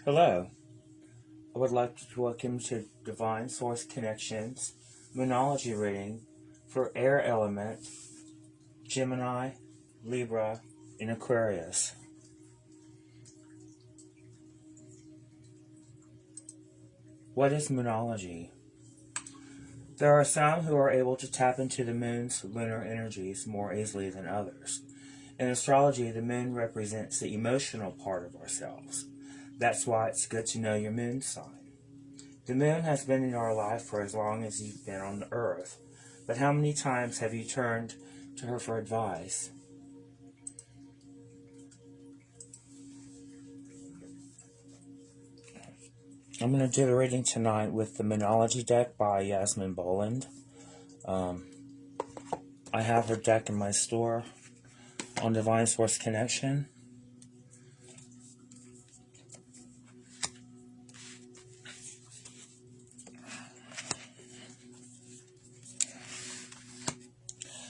Hello, I would like to welcome to Divine Source Connections Moonology reading for air element, Gemini, Libra, and Aquarius. What is Moonology? There are some who are able to tap into the moon's lunar energies more easily than others. In astrology, the moon represents the emotional part of ourselves. That's why it's good to know your moon sign. The moon has been in our life for as long as you've been on the earth, but how many times have you turned to her for advice? I'm going to do the reading tonight with the Moonology deck by Yasmin Boland. I have her deck in my store on Divine Source Connection.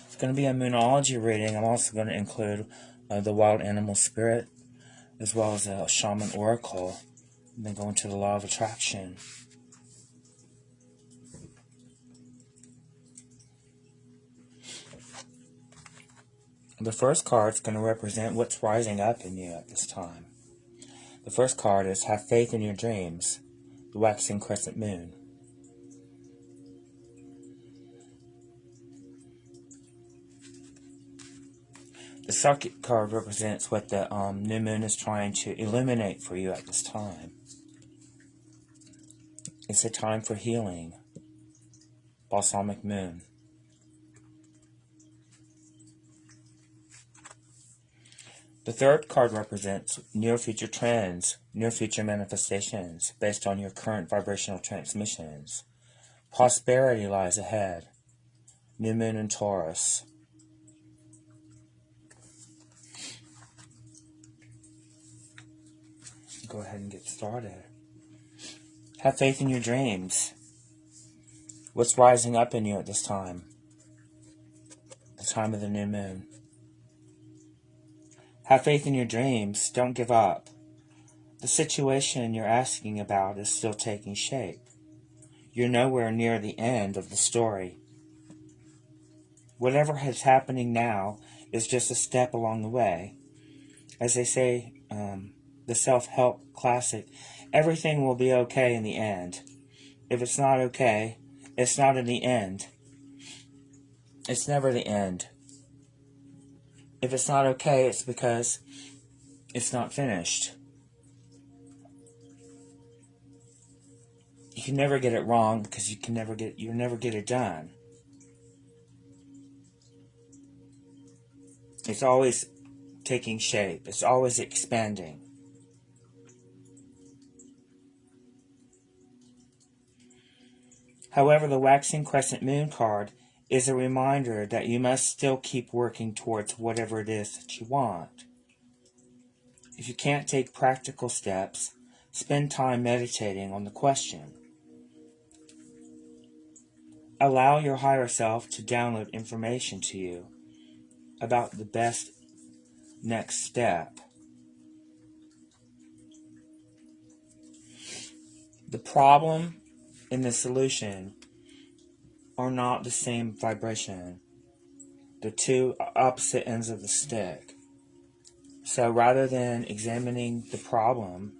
It's going to be a Moonology reading. I'm also going to include the Wild Animal Spirit, as well as a Shaman Oracle, and then go into the Law of Attraction. The first card is going to represent what's rising up in you at this time. The first card is Have Faith in Your Dreams, the Waxing Crescent Moon. The second card represents what the new moon is trying to illuminate for you at this time. It's a time for healing, Balsamic Moon. The third card represents near-future trends, near-future manifestations based on your current vibrational transmissions. Prosperity lies ahead, New Moon in Taurus. Go ahead and get started. Have faith in your dreams. What's rising up in you at this time? The time of the new moon. Have faith in your dreams. Don't give up. The situation you're asking about is still taking shape. You're nowhere near the end of the story. Whatever is happening now is just a step along the way. As they say, the self-help classic, everything will be okay in the end. If it's not okay, it's not in the end. It's never the end. If it's not okay, it's because it's not finished. You can never get it wrong because you never get it done. It's always taking shape. It's always expanding. However, the Waxing Crescent Moon card is a reminder that you must still keep working towards whatever it is that you want. If you can't take practical steps, spend time meditating on the question. Allow your higher self to download information to you about the best next step. The problem and the solution are not the same vibration. They're two opposite ends of the stick. So rather than examining the problem,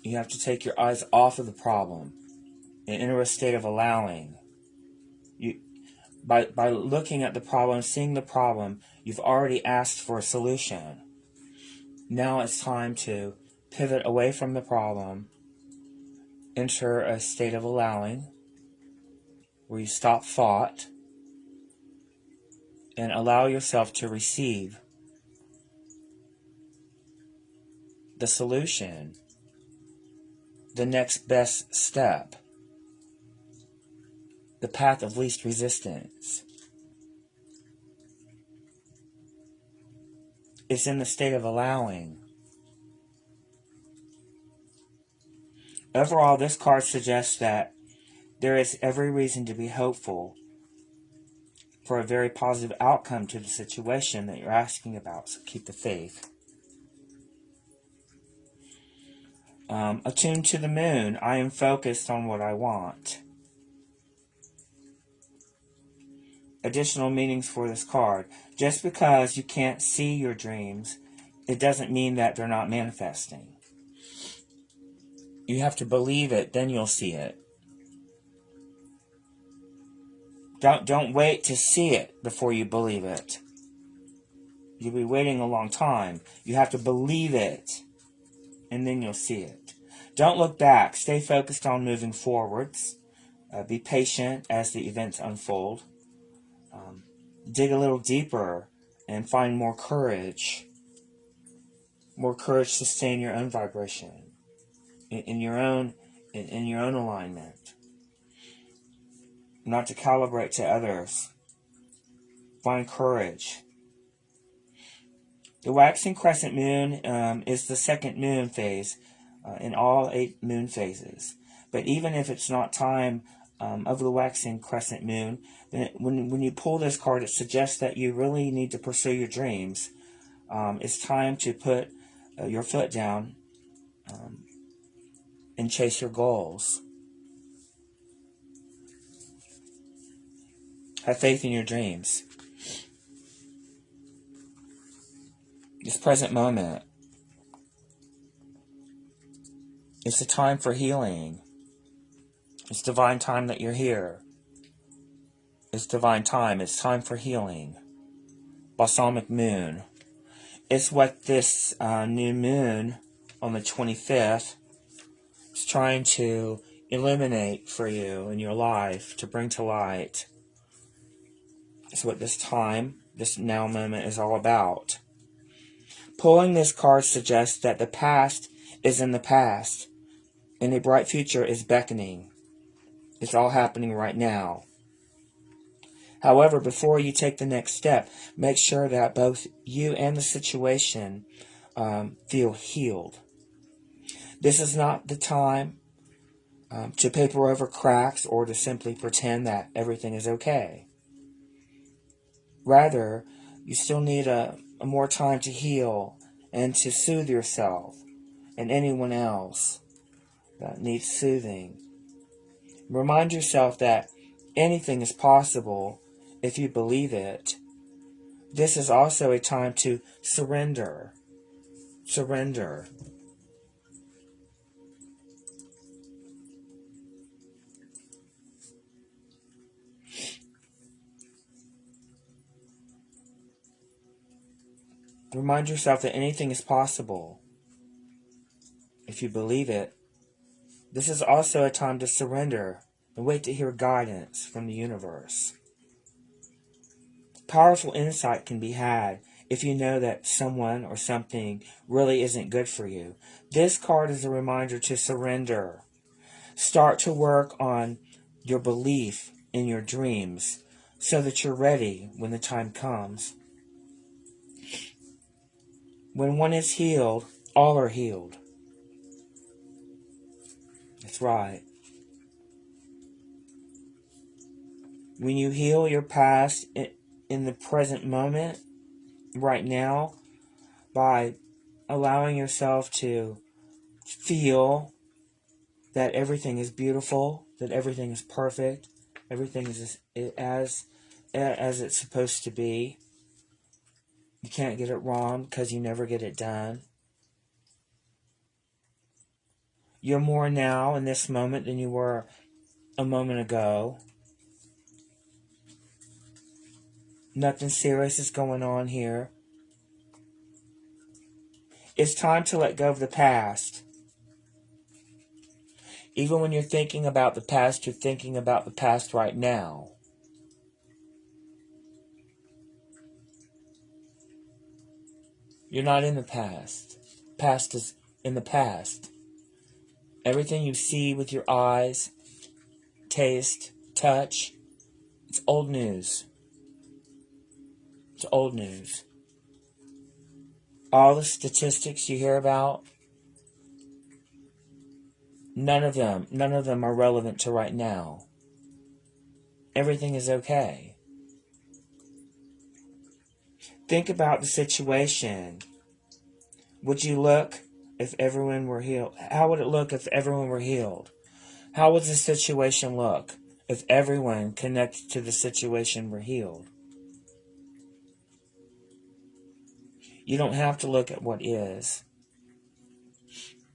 you have to take your eyes off of the problem and enter a state of allowing. By looking at the problem, seeing the problem, you've already asked for a solution. Now it's time to pivot away from the problem, enter a state of allowing, where you stop thought and allow yourself to receive the solution, the next best step, the path of least resistance. It's in the state of allowing. Overall, this card suggests that there is every reason to be hopeful for a very positive outcome to the situation that you're asking about, so keep the faith. Attuned to the moon, I am focused on what I want. Additional meanings for this card. Just because you can't see your dreams, it doesn't mean that they're not manifesting. You have to believe it, then you'll see it. Don't wait to see it before you believe it. You'll be waiting a long time. You have to believe it, and then you'll see it. Don't look back. Stay focused on moving forwards. Be patient as the events unfold. Dig a little deeper and find more courage. More courage to stay in your own vibration, in your own alignment. Not to calibrate to others. Find courage. The waxing crescent moon is the second moon phase in all 8 moon phases. But even if it's not time of the waxing crescent moon, when you pull this card, it suggests that you really need to pursue your dreams. It's time to put your foot down and chase your goals. Have faith in your dreams. This present moment, it's a time for healing. It's divine time that you're here. It's divine time. It's time for healing. Balsamic moon. It's what this new moon on the 25th is trying to illuminate for you in your life, to bring to light. It's what this time, this now moment is all about. Pulling this card suggests that the past is in the past, and a bright future is beckoning. It's all happening right now. However, before you take the next step, make sure that both you and the situation feel healed. This is not the time to paper over cracks or to simply pretend that everything is okay. Rather, you still need a more time to heal and to soothe yourself and anyone else that needs soothing. Remind yourself that anything is possible if you believe it. This is also a time to surrender. Surrender. Remind yourself that anything is possible if you believe it. This is also a time to surrender and wait to hear guidance from the universe. Powerful insight can be had if you know that someone or something really isn't good for you. This card is a reminder to surrender. Start to work on your belief in your dreams so that you're ready when the time comes. When one is healed, all are healed. That's right. When you heal your past in the present moment, right now, by allowing yourself to feel that everything is beautiful, that everything is perfect, everything is as it's supposed to be. You can't get it wrong because you never get it done. You're more now in this moment than you were a moment ago. Nothing serious is going on here. It's time to let go of the past. Even when you're thinking about the past, you're thinking about the past right now. You're not in the past. Past is in the past. Everything you see with your eyes, taste, touch, it's old news. It's old news. All the statistics you hear about, none of them are relevant to right now. Everything is okay. Think about the situation. Would you look if everyone were healed? How would it look if everyone were healed? How would the situation look if everyone connected to the situation were healed? You don't have to look at what is.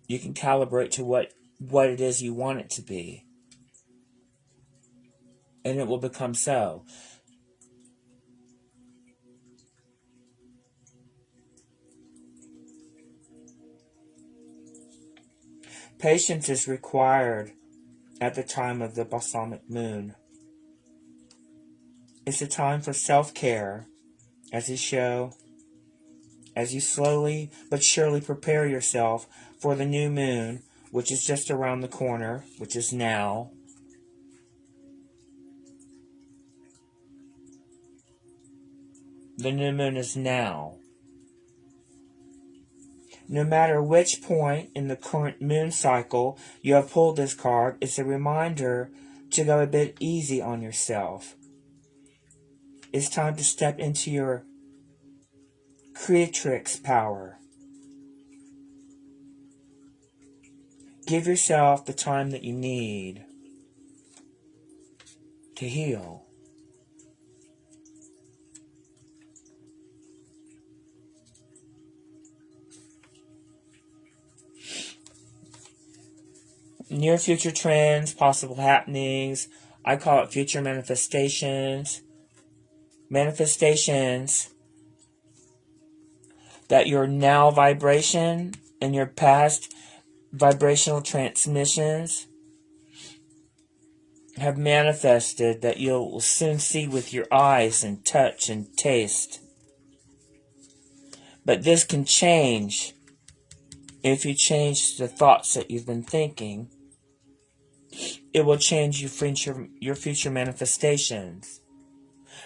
You can calibrate to what it is you want it to be. And it will become so. Patience is required at the time of the balsamic moon. It's a time for self-care as you slowly but surely prepare yourself for the new moon, which is just around the corner, which is now. The new moon is now. No matter which point in the current moon cycle you have pulled this card, it's a reminder to go a bit easy on yourself. It's time to step into your creatrix power. Give yourself the time that you need to heal. Near future trends, possible happenings. I call it future manifestations. Manifestations that your now vibration and your past vibrational transmissions have manifested that you'll soon see with your eyes and touch and taste. But this can change if you change the thoughts that you've been thinking. It will change your future manifestations.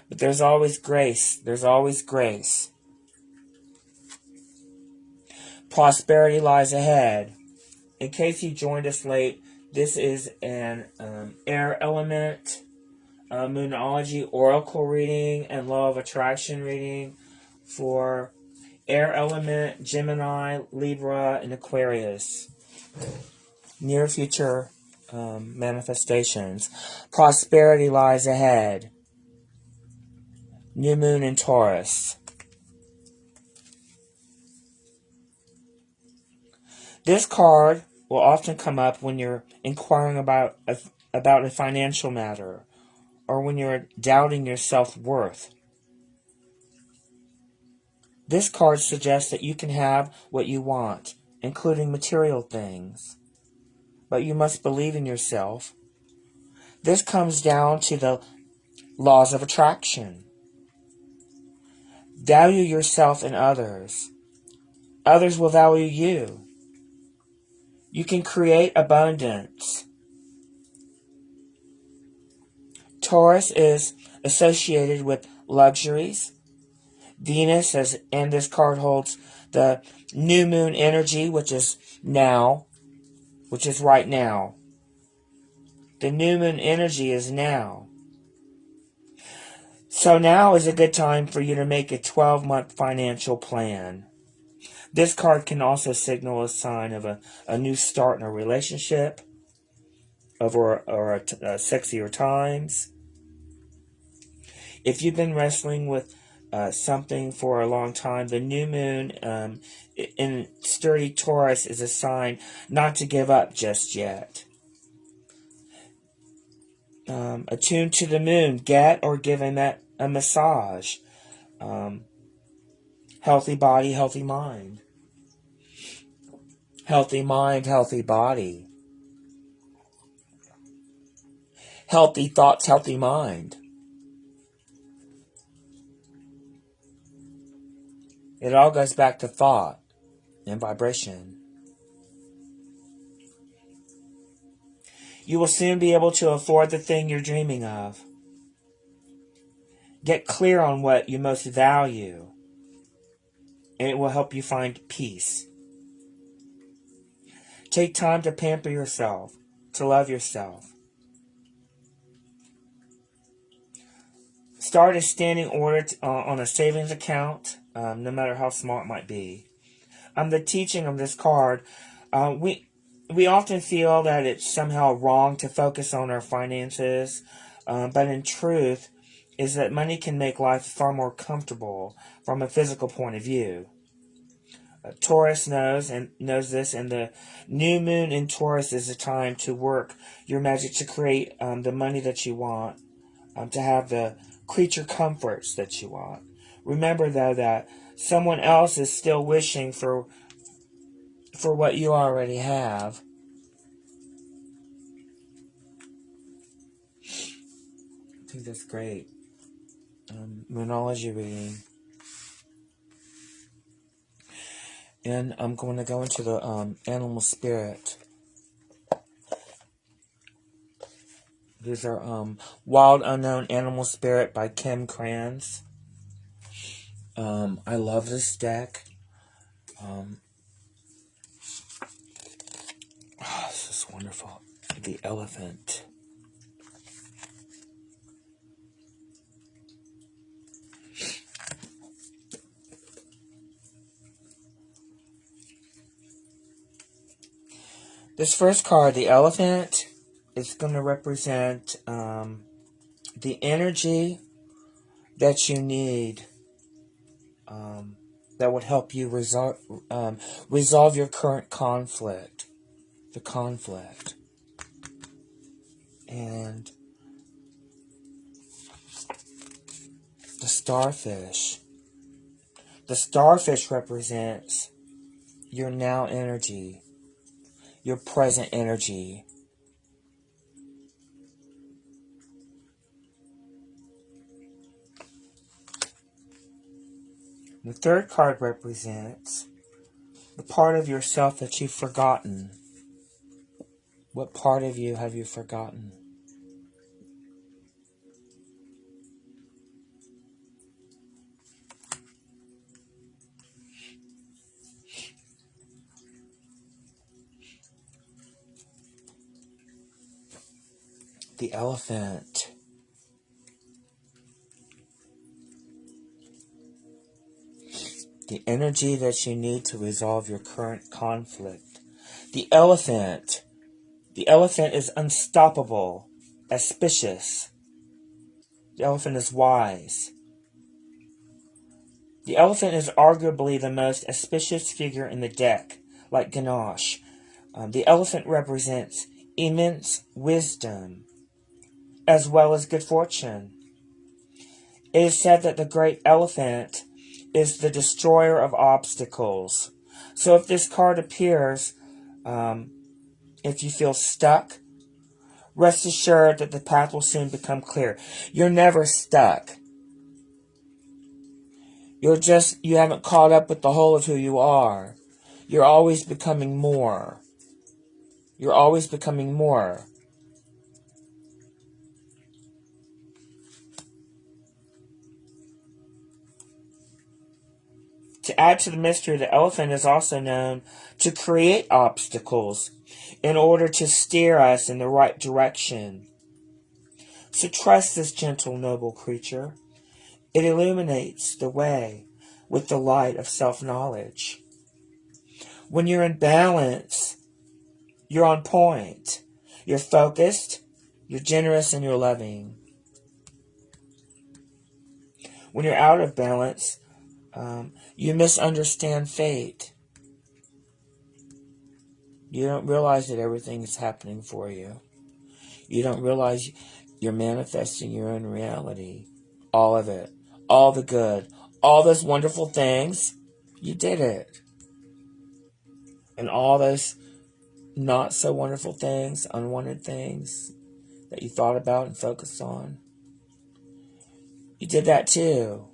But there's always grace. There's always grace. Prosperity lies ahead. In case you joined us late, this is an air element, Moonology oracle reading, and law of attraction reading for air element, Gemini, Libra, and Aquarius. Near future manifestations. Prosperity lies ahead. New moon in Taurus. This card will often come up when you're inquiring about a financial matter or when you're doubting your self-worth. This card suggests that you can have what you want, including material things. But you must believe in yourself. This comes down to the laws of attraction. Value yourself and others. Others will value you. You can create abundance. Taurus is associated with luxuries. Venus, and this card holds the new moon energy, which is now, which is right now. The new moon energy is now. So now is a good time for you to make a 12-month financial plan. This card can also signal a sign of a new start in a relationship or sexier times. If you've been wrestling with something for a long time, the new moon in sturdy Taurus is a sign not to give up just yet. Attuned to the moon, get or give a massage. Healthy body, healthy mind. Healthy mind, healthy body. Healthy thoughts, healthy mind. It all goes back to thought and vibration. You will soon be able to afford the thing you're dreaming of. Get clear on what you most value, and it will help you find peace. Take time to pamper yourself, to love yourself. Start a standing order on a savings account, no matter how small it might be. the teaching of this card, we often feel that it's somehow wrong to focus on our finances, but in truth, is that money can make life far more comfortable from a physical point of view. Taurus knows this, and the new moon in Taurus is a time to work your magic to create the money that you want, to have the creature comforts that you want. Remember, though, that someone else is still wishing for what you already have. I think that's great. Moonology reading. And I'm going to go into the animal spirit. These are Wild Unknown Animal Spirit by Kim Kranz. I love this deck. This is wonderful. The elephant. This first card, the elephant, is going to represent the energy that you need that would help you resolve your current conflict. The conflict. And the starfish. The starfish represents your now energy, your present energy. The third card represents the part of yourself that you've forgotten. What part of you have you forgotten? The elephant. The energy that you need to resolve your current conflict. The elephant. The elephant is unstoppable, auspicious. The elephant is wise. The elephant is arguably the most auspicious figure in the deck, like Ganesh. The elephant represents immense wisdom, as well as good fortune. It is said that the great elephant is the destroyer of obstacles. So if this card appears, if you feel stuck, rest assured that the path will soon become clear. You're never stuck. You haven't caught up with the whole of who you are. You're always becoming more. You're always becoming more. To add to the mystery, the elephant is also known to create obstacles in order to steer us in the right direction. So trust this gentle, noble creature. It illuminates the way with the light of self-knowledge. When you're in balance, you're on point. You're focused, you're generous, and you're loving. When you're out of balance, you misunderstand fate. You don't realize that everything is happening for you. You don't realize you're manifesting your own reality. All of it. All the good. All those wonderful things. You did it. And all those not so wonderful things, unwanted things that you thought about and focused on. You did that too.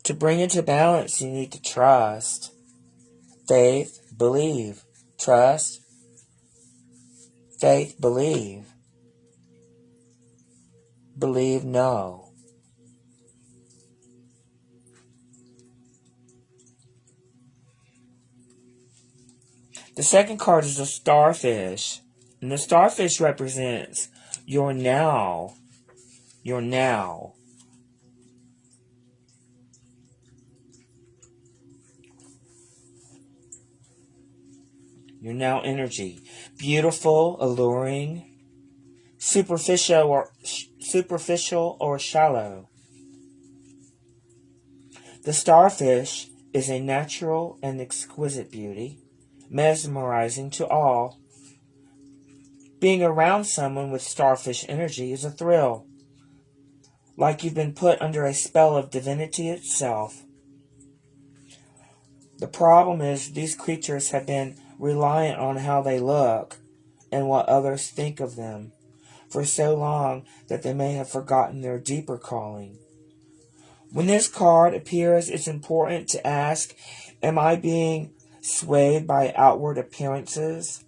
To bring it to balance, you need to trust, faith, believe. Trust, faith, believe. Believe, no. The second card is a starfish. And the starfish represents your now. Your now. You're now energy. Beautiful, alluring, superficial or shallow. The starfish is a natural and exquisite beauty, mesmerizing to all. Being around someone with starfish energy is a thrill, like you've been put under a spell of divinity itself. The problem is these creatures have been reliant on how they look and what others think of them for so long that they may have forgotten their deeper calling. When this card appears, it's important to ask, am I being swayed by outward appearances?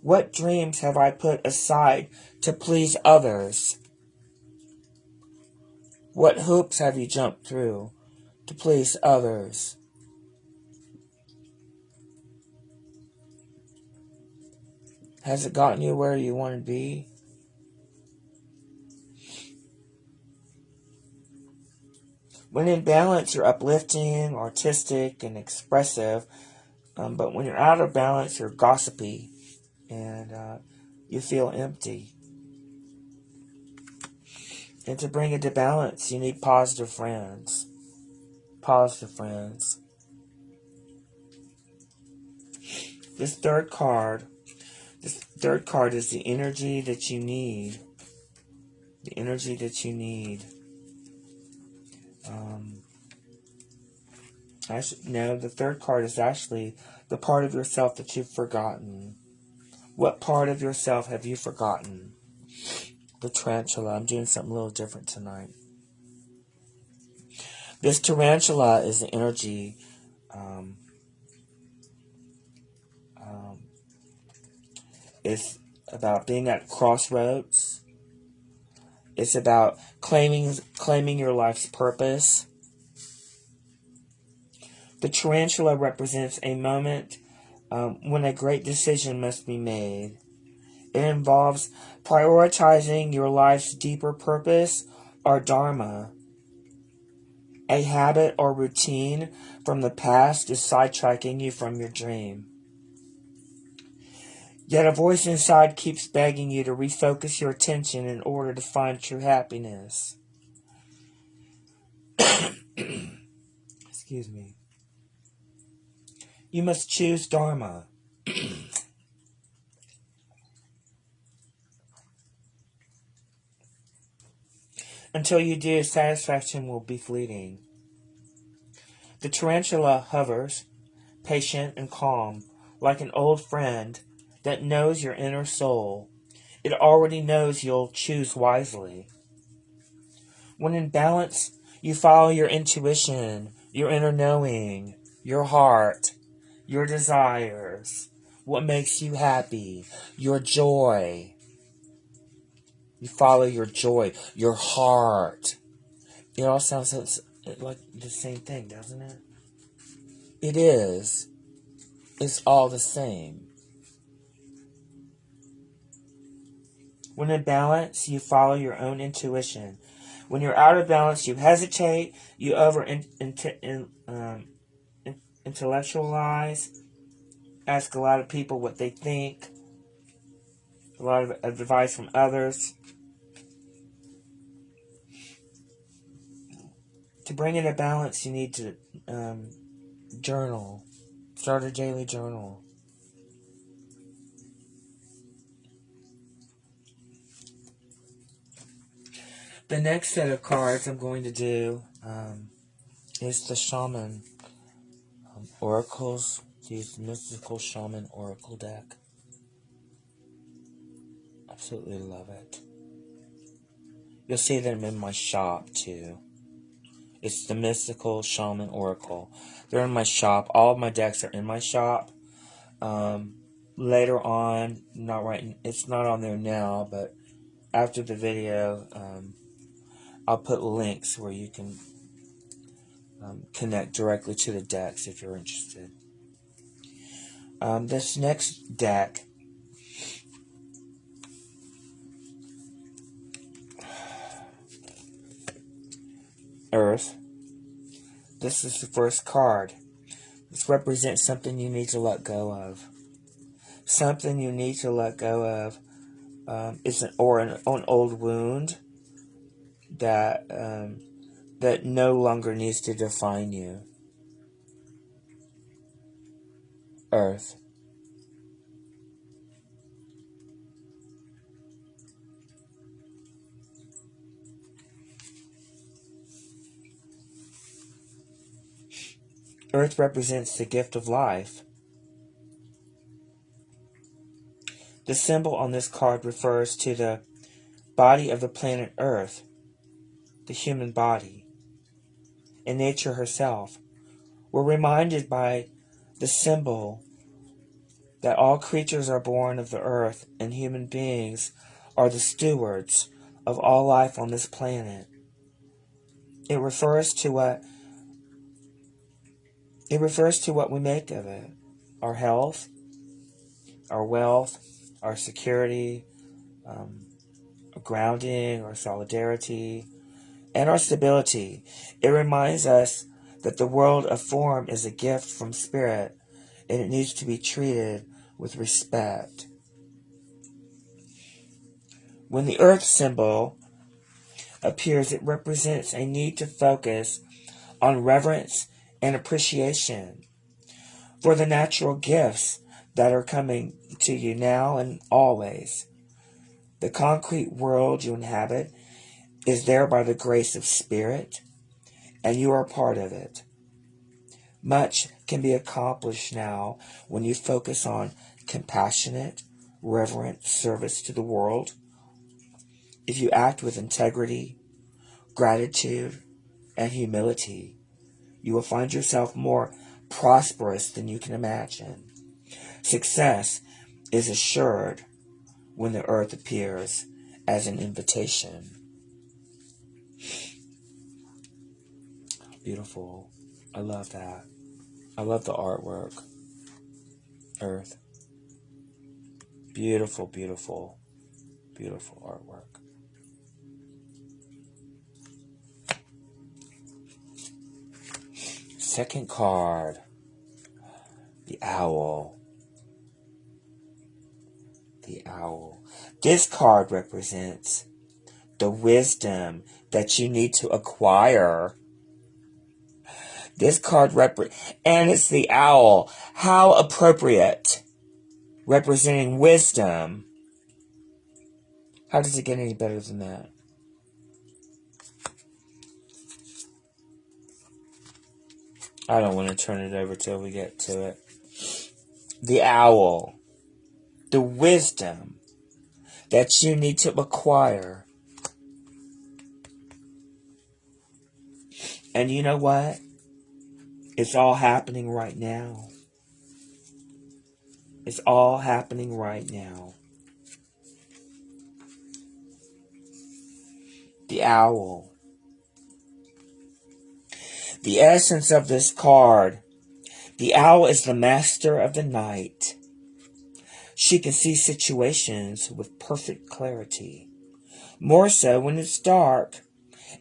What dreams have I put aside to please others? What hoops have you jumped through to please others? Has it gotten you where you want to be? When in balance, you're uplifting, artistic, and expressive. But when you're out of balance, you're gossipy and you feel empty. And to bring it to balance, you need positive friends. Positive friends. This third card is the energy that you need. The energy that you need. The third card is actually the part of yourself that you've forgotten. What part of yourself have you forgotten? The tarantula. I'm doing something a little different tonight. This tarantula is the energy. It's about being at crossroads. It's about claiming your life's purpose. The tarantula represents a moment when a great decision must be made. It involves prioritizing your life's deeper purpose or dharma. A habit or routine from the past is sidetracking you from your dream. Yet a voice inside keeps begging you to refocus your attention in order to find true happiness. Excuse me. You must choose dharma. Until you do, satisfaction will be fleeting. The tarantula hovers, patient and calm, like an old friend that knows your inner soul. It already knows you'll choose wisely. When in balance, you follow your intuition, your inner knowing, your heart, your desires, what makes you happy, your joy. You follow your joy, your heart. It all sounds like the same thing, doesn't it? It is. It's all the same. When in balance, you follow your own intuition. When you're out of balance, you hesitate, you intellectualize, ask a lot of people what they think, a lot of advice from others. To bring it a balance, you need to journal. Start a daily journal. The next set of cards I'm going to do is the Shaman Oracles. Use the Mystical Shaman Oracle deck. Absolutely love it. You'll see them in my shop too. It's the Mystical Shaman Oracle. They're in my shop. All of my decks are in my shop. Later on, it's not on there now, but after the video, I'll put links where you can connect directly to the decks if you're interested. This next deck Earth. This is the first card. This represents something you need to let go of. something you need to let go of. It's an old wound that that no longer needs to define you. Earth. Earth represents the gift of life. The symbol on this card refers to the body of the planet Earth, the human body, and nature herself. We're reminded by the symbol that all creatures are born of the earth, and human beings are the stewards of all life on this planet. It refers to what we make of it. Our health, our wealth, our security, our grounding, our solidarity, and our stability. It reminds us that the world of form is a gift from spirit, and it needs to be treated with respect. When the earth symbol appears, it represents a need to focus on reverence and appreciation for the natural gifts that are coming to you now and always. The concrete world you inhabit is there by the grace of spirit, and you are part of it. Much can be accomplished now when you focus on compassionate, reverent service to the world. If you act with integrity, gratitude, and humility, you will find yourself more prosperous than you can imagine. Success is assured when the earth appears as an invitation. Beautiful. I love that. I love the artwork. Earth. Beautiful, beautiful, beautiful artwork. Second card. The owl. The owl. This card represents the wisdom that you need to acquire. This card and it's the owl. How appropriate. Representing wisdom. How does it get any better than that? I don't want to turn it over till we get to it. The owl. The wisdom that you need to acquire. And you know what? It's all happening right now. It's all happening right now. The owl. The essence of this card. The owl is the master of the night. She can see situations with perfect clarity. More so when it's dark.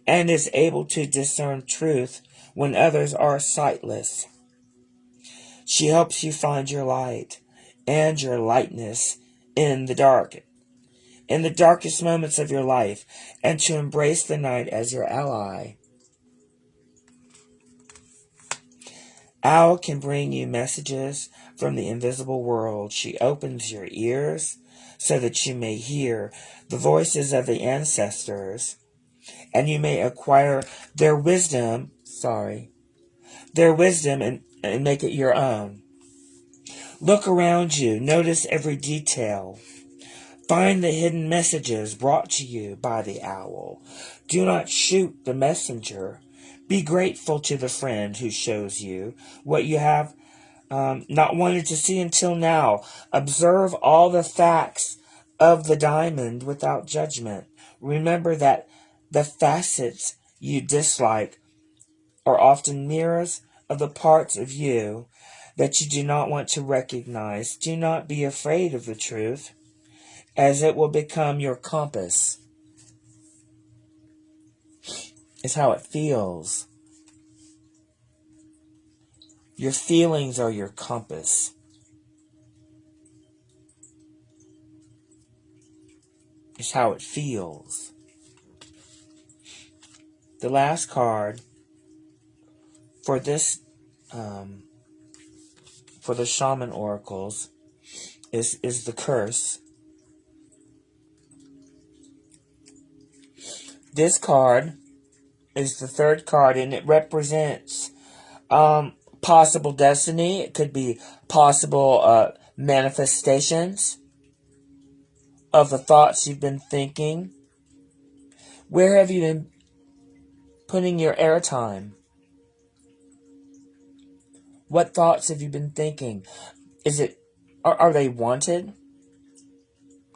And is able to discern truth when others are sightless. She helps you find your light and your lightness in the darkest moments of your life, and to embrace the night as your ally. Owl can bring you messages from the invisible world. She opens your ears so that you may hear the voices of the ancestors, and you may acquire their wisdom, and make it your own. Look around you. Notice every detail. Find the hidden messages brought to you by the owl. Do not shoot the messenger. Be grateful to the friend who shows you what you have not wanted to see until now. Observe all the facts of the diamond without judgment. Remember that the facets you dislike are often mirrors of the parts of you that you do not want to recognize. Do not be afraid of the truth, as it will become your compass. It's how it feels. Your feelings are your compass. It's how it feels. The last card for this, for the shaman oracles, is the curse. This card is the third card, and it represents possible destiny. It could be possible manifestations of the thoughts you've been thinking. Where have you been putting your airtime? What thoughts have you been thinking? Are they wanted?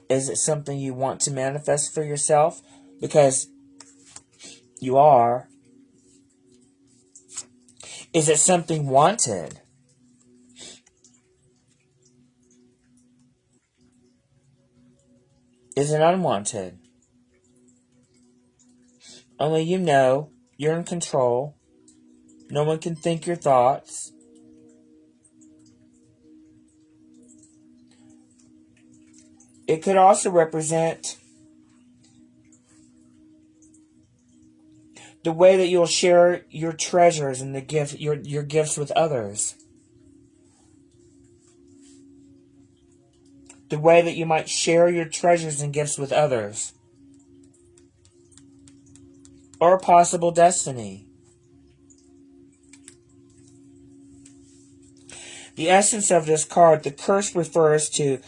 Is it something you want to manifest for yourself? Because you are. Is it something wanted? Is it unwanted? Only you know. You're in control. No one can think your thoughts. It could also represent the way that you'll share your treasures and your gifts with others. The way that you might share your treasures and gifts with others. Or possible destiny. The essence of this card, the curse, refers to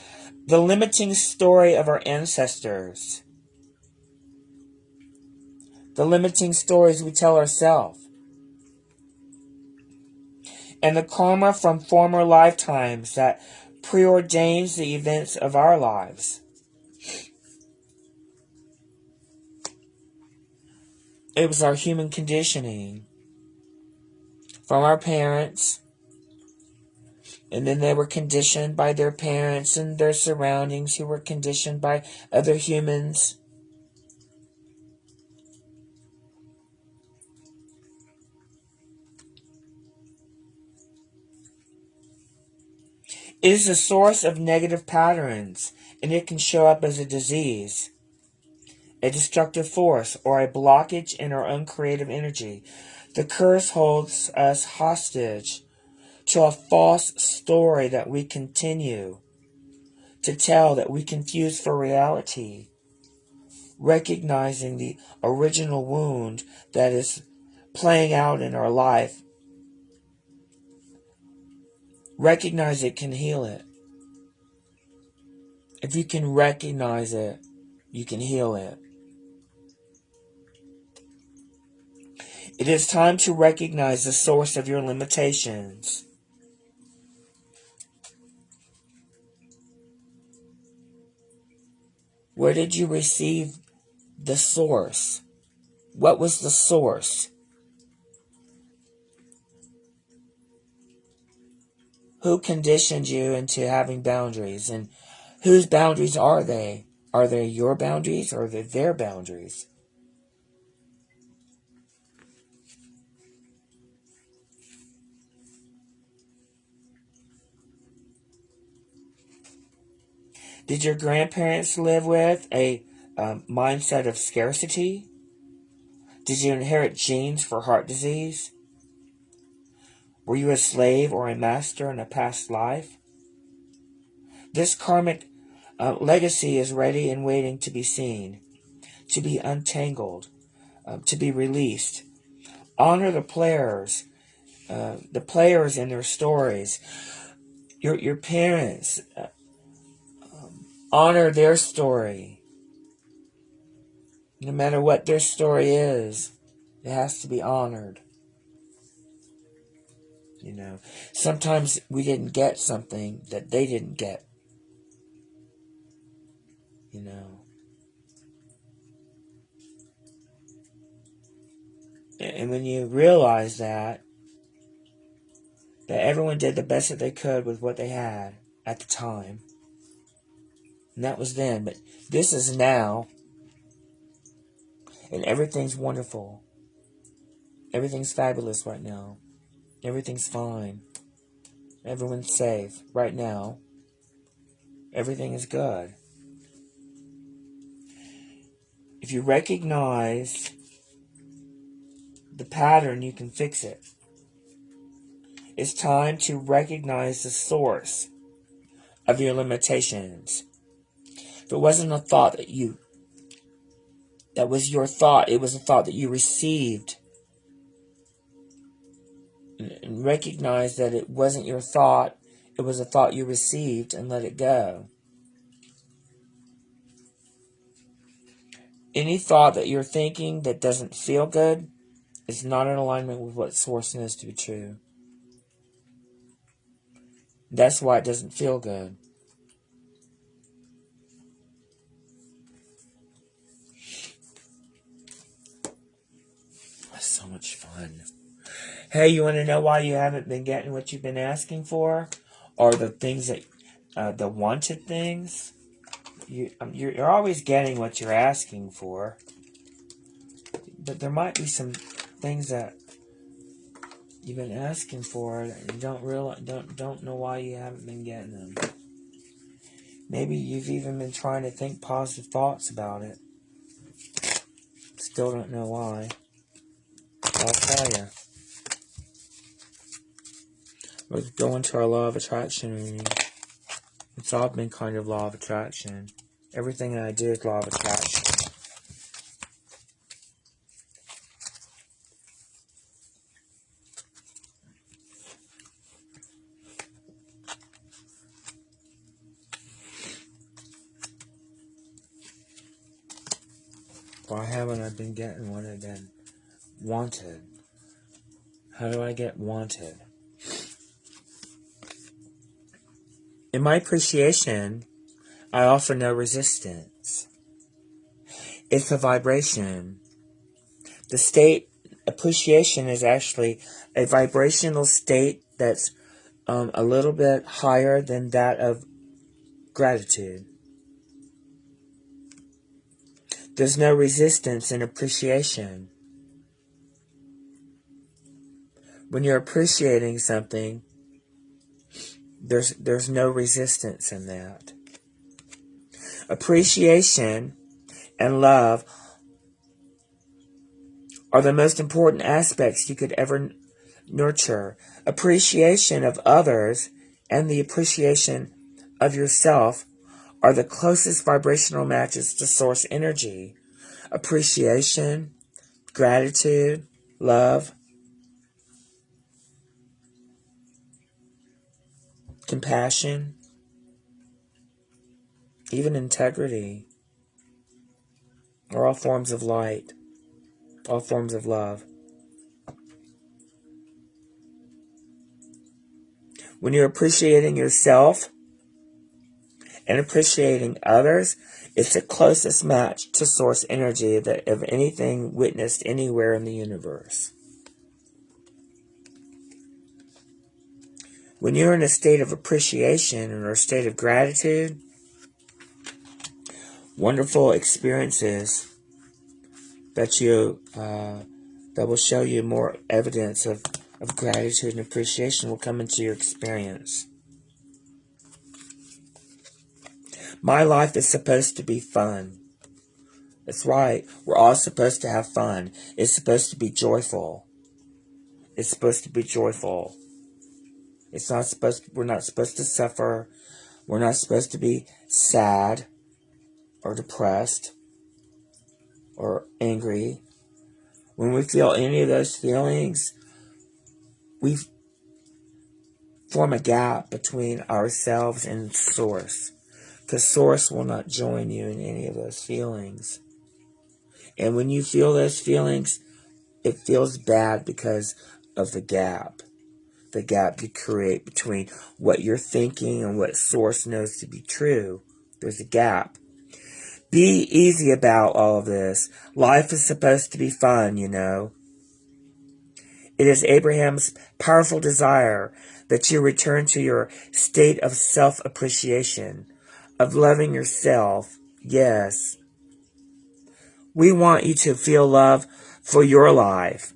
the limiting story of our ancestors. The limiting stories we tell ourselves. And the karma from former lifetimes that preordains the events of our lives. It was our human conditioning from our parents, and then they were conditioned by their parents and their surroundings, who were conditioned by other humans. It is a source of negative patterns, and it can show up as a disease, a destructive force, or a blockage in our uncreative energy. The curse holds us hostage to a false story that we continue to tell, that we confuse for reality. Recognizing the original wound that is playing out in our life, recognize it can heal it. If you can recognize it, you can heal it. It is time to recognize the source of your limitations. Where did you receive the source? What was the source? Who conditioned you into having boundaries? And whose boundaries are they? Are they your boundaries, or are they their boundaries? Did your grandparents live with a mindset of scarcity? Did you inherit genes for heart disease? Were you a slave or a master in a past life? This karmic legacy is ready and waiting to be seen, to be untangled, to be released. Honor the players in their stories. Your parents, honor their story. No matter what their story is, it has to be honored. You know, sometimes we didn't get something that they didn't get. You know. And when you realize that everyone did the best that they could with what they had at the time. And that was then, but this is now. And everything's wonderful. Everything's fabulous right now. Everything's fine. Everyone's safe right now. Everything is good. If you recognize the pattern, you can fix it. It's time to recognize the source of your limitations. If it wasn't a thought that was your thought, it was a thought that you received. And recognize that it wasn't your thought, it was a thought you received, and let it go. Any thought that you're thinking that doesn't feel good is not in alignment with what Source knows to be true. That's why it doesn't feel good. That's so much fun. Hey, you want to know why you haven't been getting what you've been asking for? Or the things that, the wanted things? You're always getting what you're asking for. But there might be some things that you've been asking for that you don't know why you haven't been getting them. Maybe you've even been trying to think positive thoughts about it. Still don't know why. I'll tell you. We're going to our law of attraction reading. It's all been kind of law of attraction. Everything that I do is law of attraction. Why haven't I been getting what I've been wanted? How do I get wanted? In my appreciation, I offer no resistance. It's a vibration. The state, appreciation is actually a vibrational state that's a little bit higher than that of gratitude. There's no resistance in appreciation. When you're appreciating something, there's no resistance in that. Appreciation and love are the most important aspects you could ever nurture. Appreciation of others and the appreciation of yourself are the closest vibrational matches to source energy. Appreciation, gratitude, love, compassion, even integrity are all forms of light, all forms of love. When you're appreciating yourself and appreciating others, it's the closest match to source energy that of anything witnessed anywhere in the universe. When you're in a state of appreciation or a state of gratitude, wonderful experiences that will show you more evidence of gratitude and appreciation will come into your experience. My life is supposed to be fun. That's right. We're all supposed to have fun. It's supposed to be joyful. It's supposed to be joyful. We're not supposed to suffer. We're not supposed to be sad or depressed or angry. When we feel any of those feelings, we form a gap between ourselves and Source. Because Source will not join you in any of those feelings. And when you feel those feelings, it feels bad because of the gap. The gap you create between what you're thinking and what Source knows to be true. There's a gap. Be easy about all of this. Life is supposed to be fun, you know. It is Abraham's powerful desire that you return to your state of self-appreciation, of loving yourself. Yes. We want you to feel love for your life,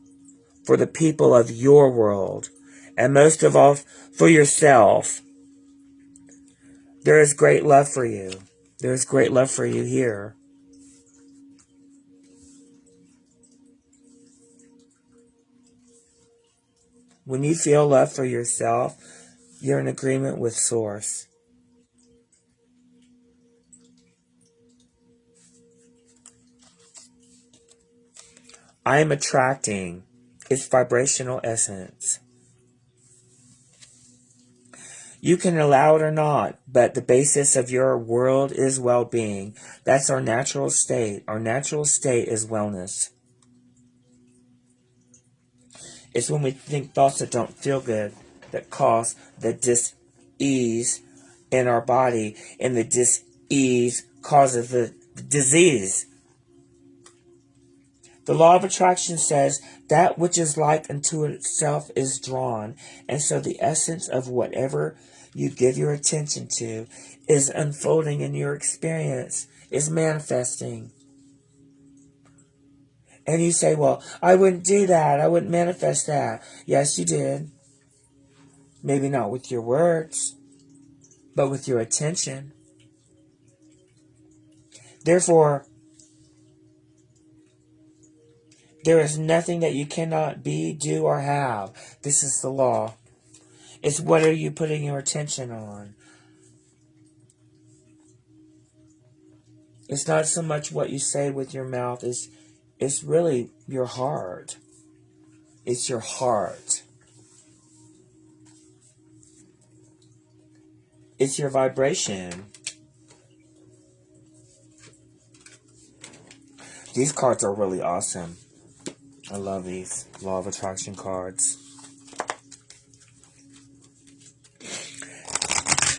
for the people of your world, and most of all, for yourself. There is great love for you. There is great love for you here. When you feel love for yourself, you're in agreement with Source. I am attracting its vibrational essence. You can allow it or not, but the basis of your world is well-being. That's our natural state. Our natural state is wellness. It's when we think thoughts that don't feel good that cause the dis-ease in our body, and the dis-ease causes the disease. The law of attraction says that which is like unto itself is drawn, and so the essence of whatever you give your attention to is unfolding in your experience, is manifesting. And you say, well, I wouldn't do that. I wouldn't manifest that. Yes, you did. Maybe not with your words, but with your attention. Therefore, there is nothing that you cannot be, do, or have. This is the law. It's what are you putting your attention on? It's not so much what you say with your mouth. It's really your heart. It's your heart. It's your vibration. These cards are really awesome. I love these Law of Attraction cards.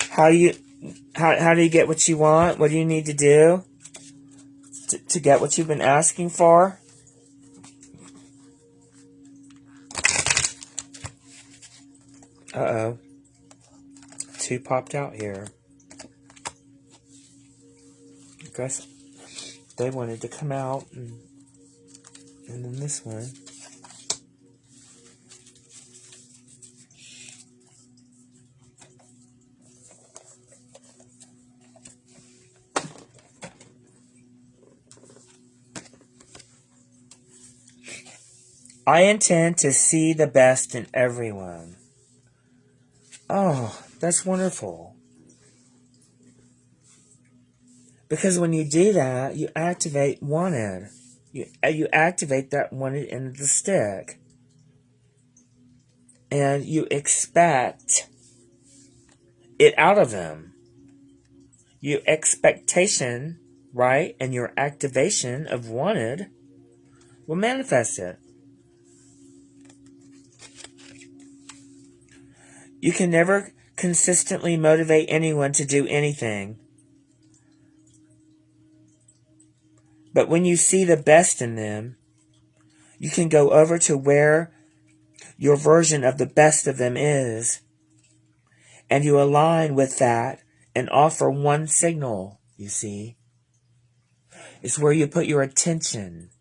How do you get what you want? What do you need to do to get what you've been asking for? Uh-oh. 2 popped out here. I guess they wanted to come out, and then this one. I intend to see the best in everyone. Oh, that's wonderful. Because when you do that, you activate wanted. You activate that wanted end of the stick. And you expect it out of them. Your expectation, right, and your activation of wanted will manifest it. You can never consistently motivate anyone to do anything. But when you see the best in them, you can go over to where your version of the best of them is, and you align with that and offer one signal, you see. It's where you put your attention.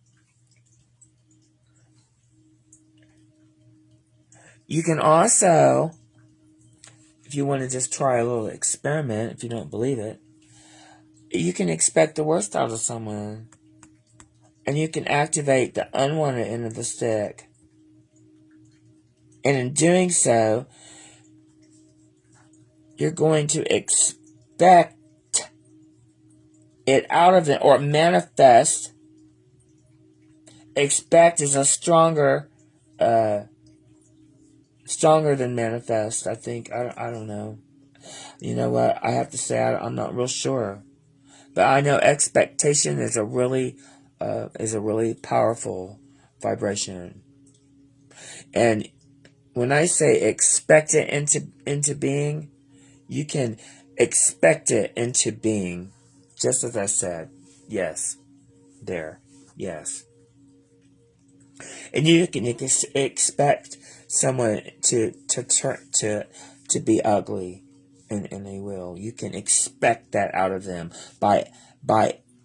You can also, if you want to just try a little experiment, if you don't believe it, you can expect the worst out of someone. And you can activate the unwanted end of the stick. And in doing so, you're going to expect it out of them, or manifest. Expect is a stronger than manifest, I think. I don't know. You know what? I have to say I'm not real sure. But I know expectation is a really powerful vibration. And when I say expect it into being, you can expect it into being. Just as I said. Yes. There. Yes. And you can expect someone to be ugly, and they will. You can expect that out of them by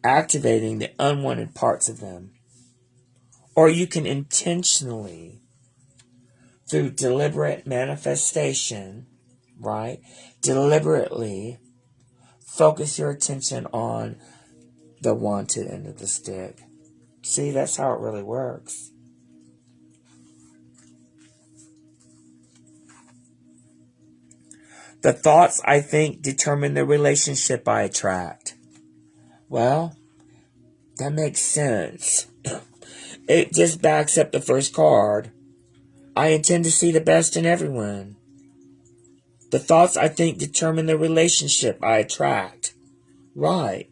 activating the unwanted parts of them. Or you can intentionally, through deliberate manifestation, right? Deliberately focus your attention on the wanted end of the stick. See, that's how it really works. The thoughts I think determine the relationship I attract. Well, that makes sense. It just backs up the first card. I intend to see the best in everyone. The thoughts I think determine the relationship I attract. Right.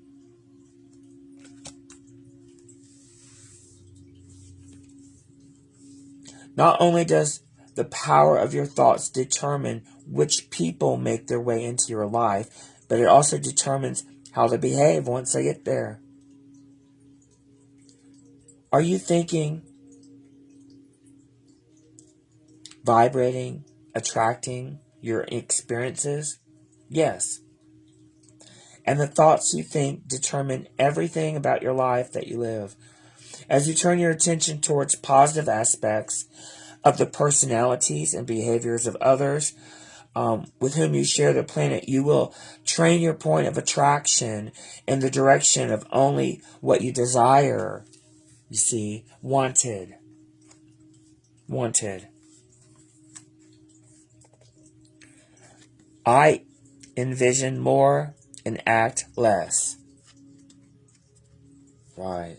Not only does the power of your thoughts determine which people make their way into your life, but it also determines how they behave once they get there. Are you thinking, vibrating, attracting your experiences? Yes. And the thoughts you think determine everything about your life that you live. As you turn your attention towards positive aspects of the personalities and behaviors of others with whom you share the planet, you will train your point of attraction in the direction of only what you desire. You see, wanted. I envision more and act less. Right.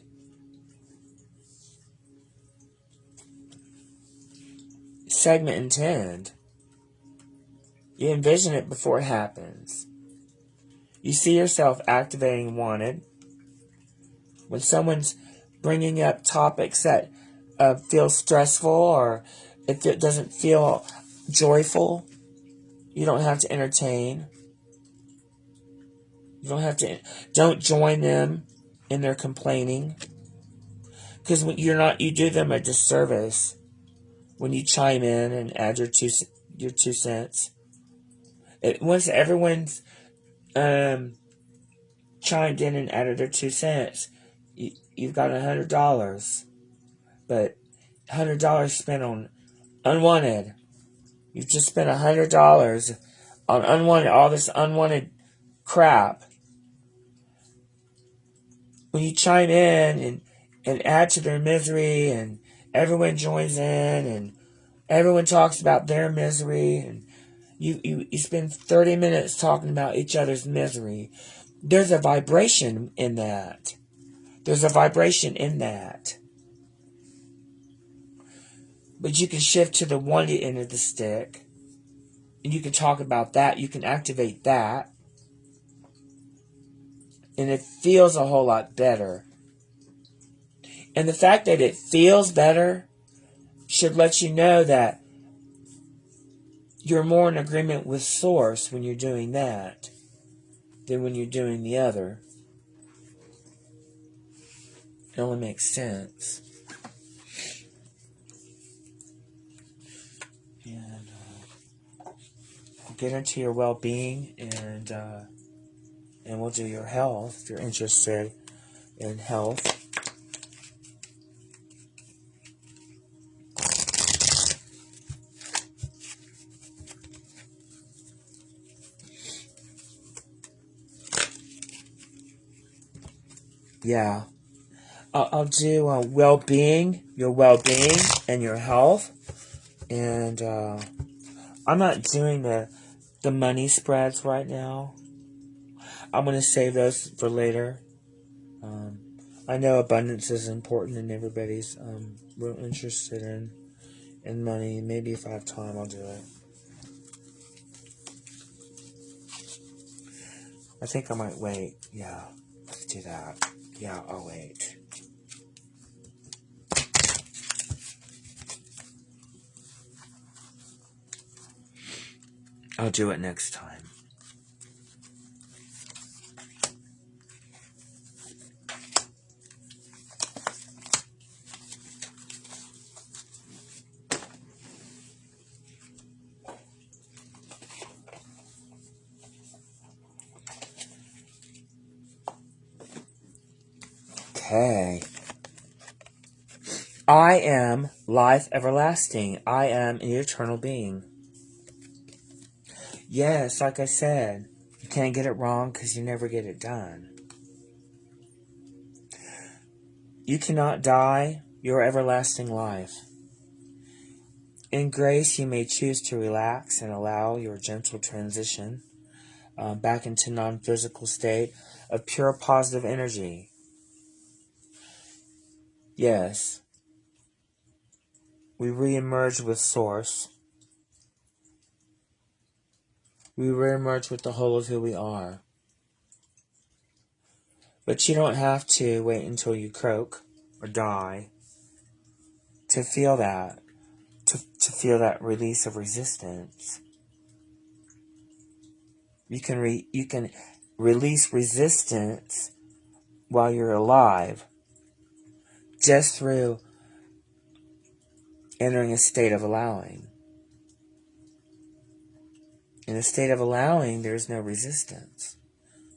Segment intend. You envision it before it happens. You see yourself activating wanted. When someone's bringing up topics that feel stressful or if it doesn't feel joyful, you don't have to entertain. Don't join them in their complaining. Because you do them a disservice when you chime in and add your two cents. Once everyone's chimed in and added their 2 cents, you've got $100. But $100 spent on unwanted. You've just spent $100 on all this unwanted crap. When you chime in and add to their misery, and everyone joins in, and everyone talks about their misery, and you spend 30 minutes talking about each other's misery, there's a vibration in that. But you can shift to the one end of the stick, and you can talk about that. You can activate that, and it feels a whole lot better. And the fact that it feels better should let you know that you're more in agreement with Source when you're doing that than when you're doing the other. It only makes sense. And get into your well-being, and we'll do your health if you're interested in health. Yeah. I'll do well-being, your well-being and your health. And I'm not doing the money spreads right now. I'm going to save those for later. I know abundance is important and everybody's real interested in money. Maybe if I have time, I'll do it. I think I might wait. Yeah, let's do that. Yeah, I'll wait. I'll do it next time. Okay. I am life everlasting. I am an eternal being. Yes, like I said, you can't get it wrong because you never get it done. You cannot die your everlasting life. In grace, you may choose to relax and allow your gentle transition back into non-physical state of pure positive energy. Yes, we re-emerge with Source. We re-emerge with the whole of who we are. But you don't have to wait until you croak or die to feel that, to feel that release of resistance. You can release resistance while you're alive just through entering a state of allowing. In a state of allowing, there's no resistance.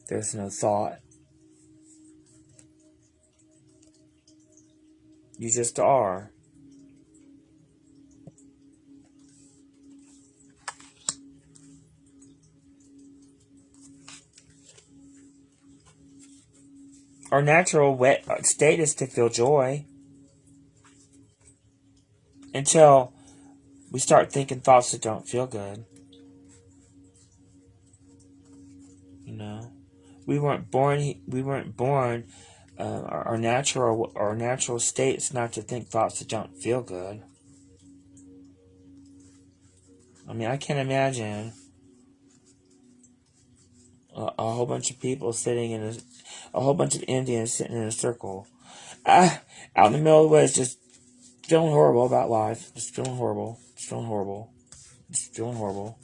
There's no thought. You just are. Our natural state is to feel joy until we start thinking thoughts that don't feel good. You know, we weren't born. Our natural state is not to think thoughts that don't feel good. I mean, I can't imagine a whole bunch of people sitting in a whole bunch of Indians sitting in a circle, out in the middle of the woods, just feeling horrible about life, just feeling horrible, just feeling horrible, just feeling horrible.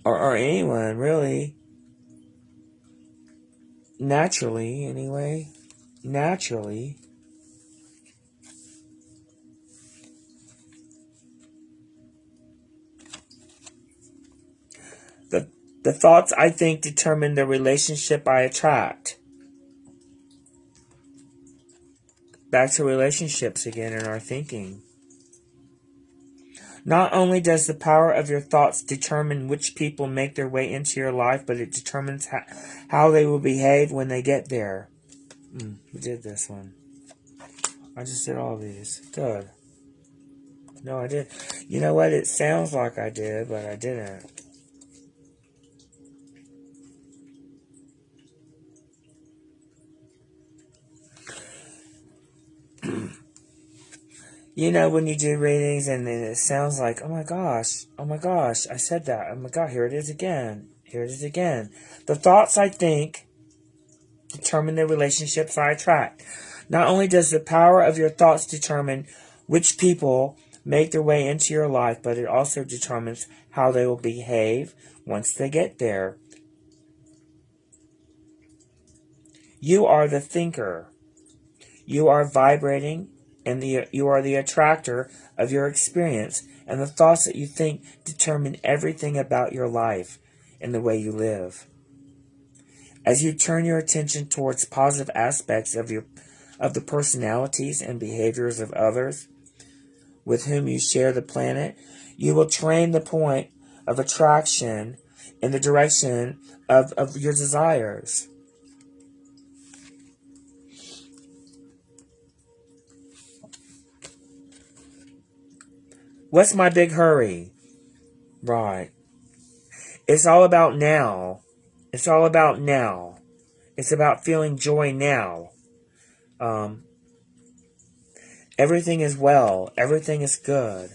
Or anyone really, naturally anyway, naturally. The thoughts I think determine the relationship I attract. Back to relationships again in our thinking. Not only does the power of your thoughts determine which people make their way into your life, but it determines how they will behave when they get there. We did this one. I just did all these. Good. No, I did. You know what? It sounds like I did, but I didn't. You know, when you do readings and it sounds like, oh my gosh, I said that. Oh my God, here it is again. Here it is again. The thoughts I think determine the relationships I attract. Not only does the power of your thoughts determine which people make their way into your life, but it also determines how they will behave once they get there. You are the thinker. You are vibrating, and you are the attractor of your experience, and the thoughts that you think determine everything about your life and the way you live. As you turn your attention towards positive aspects of the personalities and behaviors of others with whom you share the planet, you will train the point of attraction in the direction of your desires. What's my big hurry? Right. It's all about now. It's all about now. It's about feeling joy now. Everything is well. Everything is good.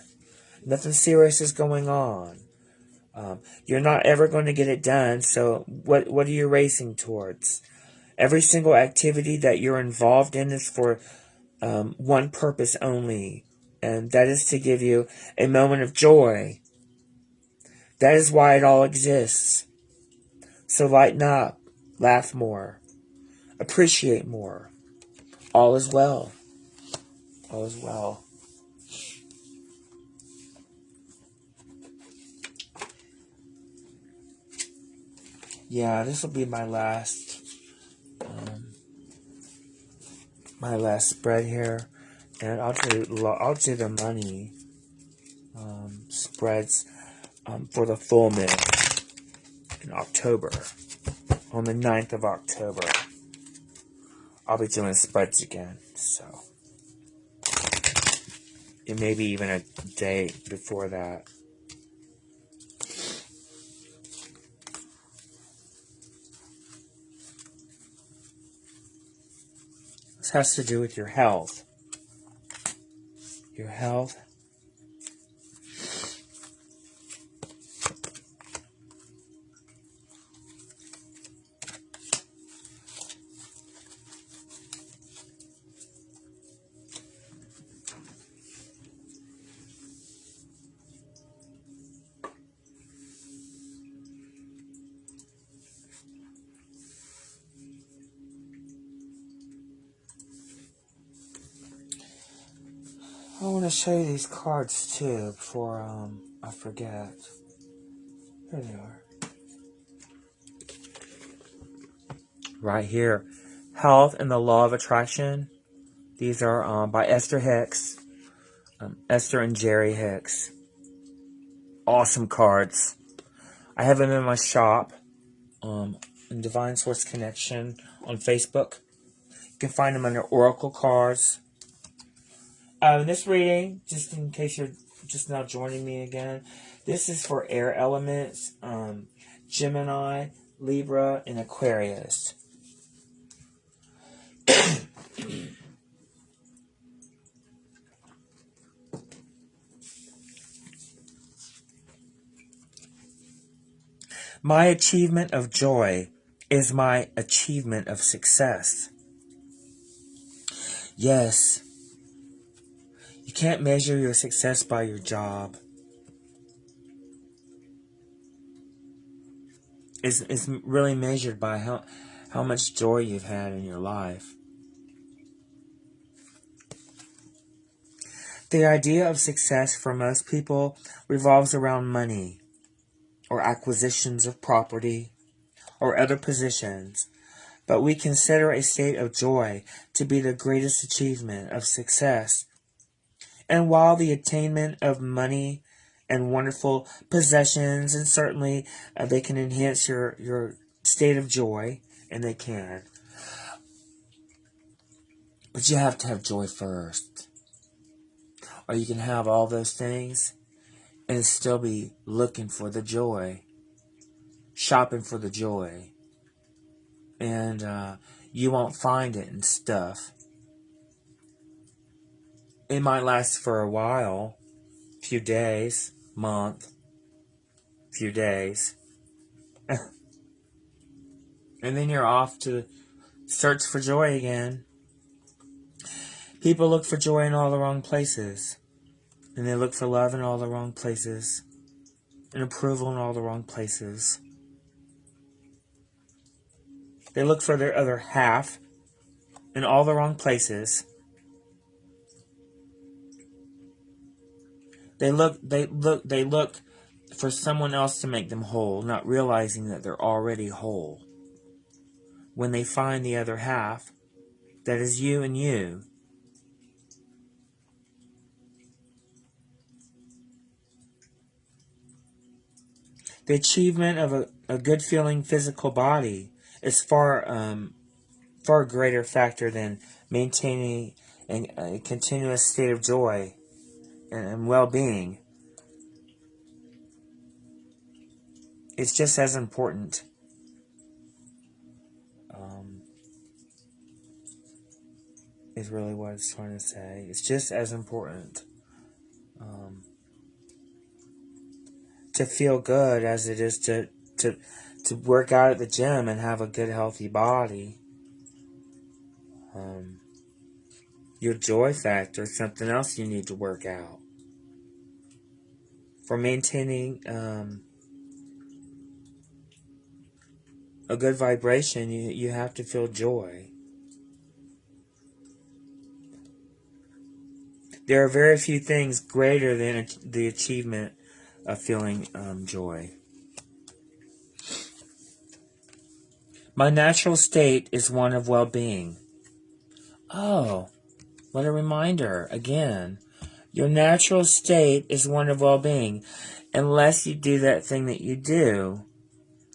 Nothing serious is going on. You're not ever going to get it done, so what are you racing towards? Every single activity that you're involved in is for one purpose only, and that is to give you a moment of joy. That is why it all exists. So lighten up, laugh more, appreciate more. All is well. All is well. Yeah, this will be my last spread here, and I'll do the money spreads for the full moon in October. On the 9th of October, I'll be doing spreads again. So. and maybe even a day before that. This has to do with your health. Your health. I want to show you these cards too before I forget. Here they are. Right here. Health and the Law of Attraction. These are by Esther Hicks. Esther and Jerry Hicks. Awesome cards. I have them in my shop. In Divine Source Connection on Facebook. You can find them under Oracle cards. This reading, just in case you're just now joining me again, this is for air elements, Gemini, Libra, and Aquarius. My achievement of joy is my achievement of success. Yes. You can't measure your success by your job. It's really measured by how much joy you've had in your life. The idea of success for most people revolves around money, or acquisitions of property, or other positions, but we consider a state of joy to be the greatest achievement of success. And while the attainment of money and wonderful possessions, and certainly they can enhance your state of joy, and they can, but you have to have joy first. Or you can have all those things and still be looking for the joy, shopping for the joy, and you won't find it in stuff. It might last for a while, few days, month, few days, and then you're off to search for joy again. People look for joy in all the wrong places, and they look for love in all the wrong places, and approval in all the wrong places. They look for their other half in all the wrong places. They look for someone else to make them whole, not realizing that they're already whole. When they find the other half, that is you and you, the achievement of a good feeling physical body is far greater factor than maintaining a continuous state of joy and well-being. It's just as important. Is really what it's trying to say. It's just as important to feel good as it is to work out at the gym and have a good, healthy body. Your joy factor is something else you need to work out. For maintaining a good vibration, you have to feel joy. There are very few things greater than the achievement of feeling joy. My natural state is one of well-being. Oh, what a reminder. Again, your natural state is one of well-being, unless you do that thing that you do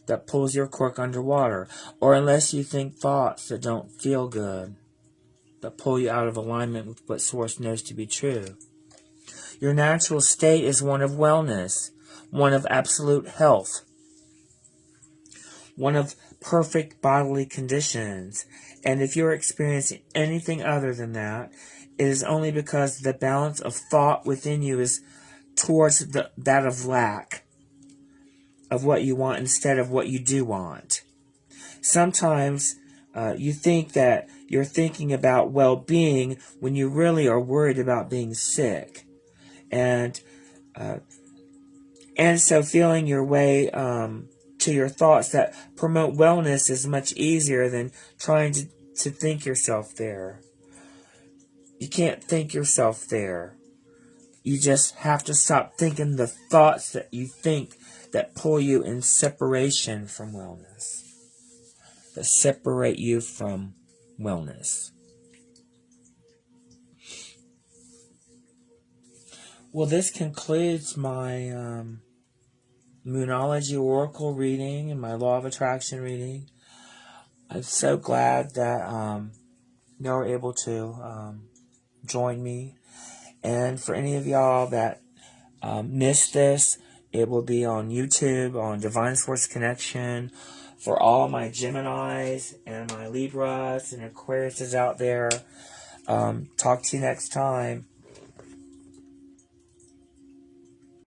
that pulls your cork underwater, or unless you think thoughts that don't feel good, that pull you out of alignment with what Source knows to be true. Your natural state is one of wellness, one of absolute health, one of perfect bodily conditions. And if you're experiencing anything other than that, it is only because the balance of thought within you is towards that of lack of what you want instead of what you do want. Sometimes you think that you're thinking about well-being when you really are worried about being sick. And so feeling your way to your thoughts that promote wellness is much easier than trying to think yourself there. You can't think yourself there. You just have to stop thinking the thoughts that you think that pull you in separation from wellness. That separate you from wellness. Well, this concludes my Moonology Oracle reading and my Law of Attraction reading. I'm so glad that you were able to join me. And for any of y'all that missed this, it will be on YouTube, on Divine Source Connection. For all my Geminis and my Libras and Aquariuses out there, talk to you next time.